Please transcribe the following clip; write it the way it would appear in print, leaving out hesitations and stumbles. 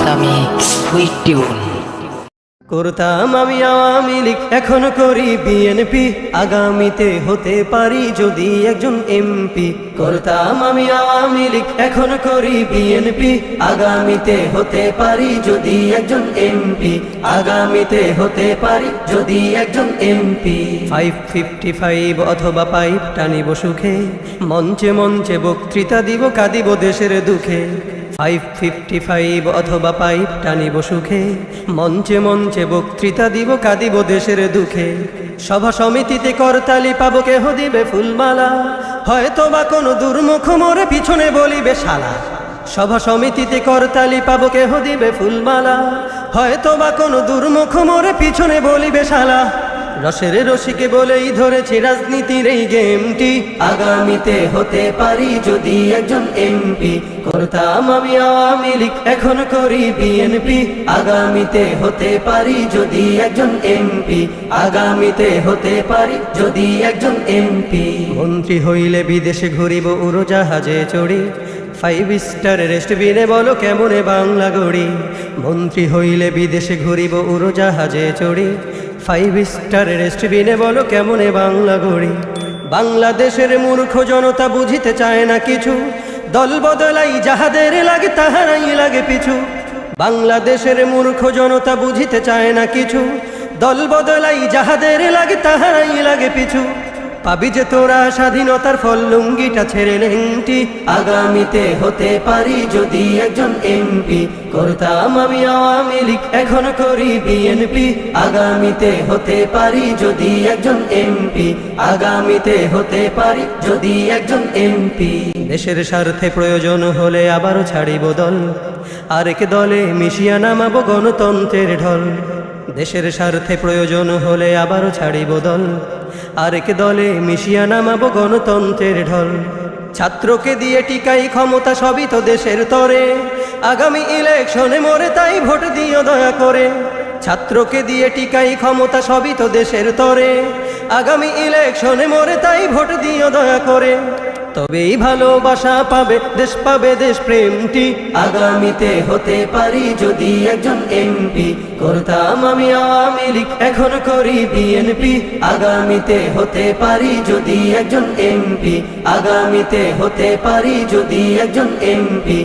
Islamic Sweet Tune. করতাম আমি আওয়ামী লীগ, এখন করি বিএনপি, আগামীতে হতে পারি যদি একজন এমপি। করতাম আমি আওয়ামী লীগ, এখন করি বিএনপি, আগামীতে হতে পারি যদি একজন এমপি, আগামীতে হতে পারি যদি একজন এমপি। 555 অথবা পাইপ টানিব সুখে, মঞ্চে মঞ্চে বক্তৃতা দিব, কাঁদিব দেশের দুঃখে। 555 অথবা পাইপ টানিব সুখে, মঞ্চে মঞ্চে বক্তৃতা দিব, কাঁদিব দেশের দুঃখে। সভা সমিতিতে করতালি পাবো, কেহ দিবে ফুলমালা, হয়তো বা কোনো দুর্মুখ মোরে পিছনে বলিবে শালা। সভা সমিতিতে করতালি পাবো, কেহ দিবে ফুলমালা, হয়তো বা কোনো দুর্মুখ মোরে পিছনে বলিবে শালা। রসের রসিকে বলেই ধরেছি রাজনীতির এই গেমটি, আগামীতে হতে পারি যদি একজন এমপি। করতাম আমি আওয়ামী লীগ, এখন করি বিএনপি, আগামীতে হতে পারি যদি একজন এমপি, আগামীতে হতে পারি যদি একজন এমপি। মন্ত্রী হইলে বিদেশে ঘুরিব উড়োজাহাজে চড়ি, 5 স্টার রেস্টবিনে বলো কেমনে বাংলা গড়ি। মন্ত্রী হইলে বিদেশে ঘুরিব উড়োজাহাজে চড়ি, 5 স্টার রেস্টবিনে বলো কেমনে বাংলা গড়ি। বাংলাদেশের মূর্খ জনতা বুঝিতে চায় না কিছু, দল বদলাই যাহাদের লাগে তাহারাই লাগে পিছু। বাংলাদেশের মূর্খ জনতা বুঝিতে চায় না কিছু, দল বদলাই যাহাদের লাগে তাহারাই লাগে পিছু। পাবি যে তোরা স্বাধীনতার ফল, লুঙ্গিটা ছেড়ে লেংটি, আগামীতে হতে পারি যদি একজন এমপি। করতাম আমি আওয়ামী লীগ, এখন করি বিএনপি, আগামীতে হতে পারি যদি একজন এমপি, আগামীতে হতে পারি যদি একজন এমপি। দেশের স্বার্থে প্রয়োজন হলে আবারও ছাড়িব দল, আরেক দলে মিশিয়া নামাবো গণতন্ত্রের ঢল। দেশের স্বার্থে প্রয়োজন হলে আবারও ছাড়িব দল, আরেক দলে মিশিয়া নামাবো গণতন্ত্রের ঢল। ছাত্রকে দিয়ে টিকাই ক্ষমতা, সবই তো দেশের তরে, আগামী ইলেকশনে মরে তাই ভোট দিও দয়া করে। ছাত্রকে দিয়ে টিকাই ক্ষমতা, সবই তো দেশের তরে, আগামী ইলেকশনে মরে তাই ভোট দিও দয়া করে। তবেই ভালোবাসা পাবে দেশ, পাবে দেশ প্রেমটি, আগামীতে হতে পারি যদি একজন এমপি। করতাম আমি আওয়ামী লীগ, এখন করি বিএনপি, আগামীতে হতে পারি যদি একজন এমপি, আগামীতে হতে পারি যদি একজন এমপি।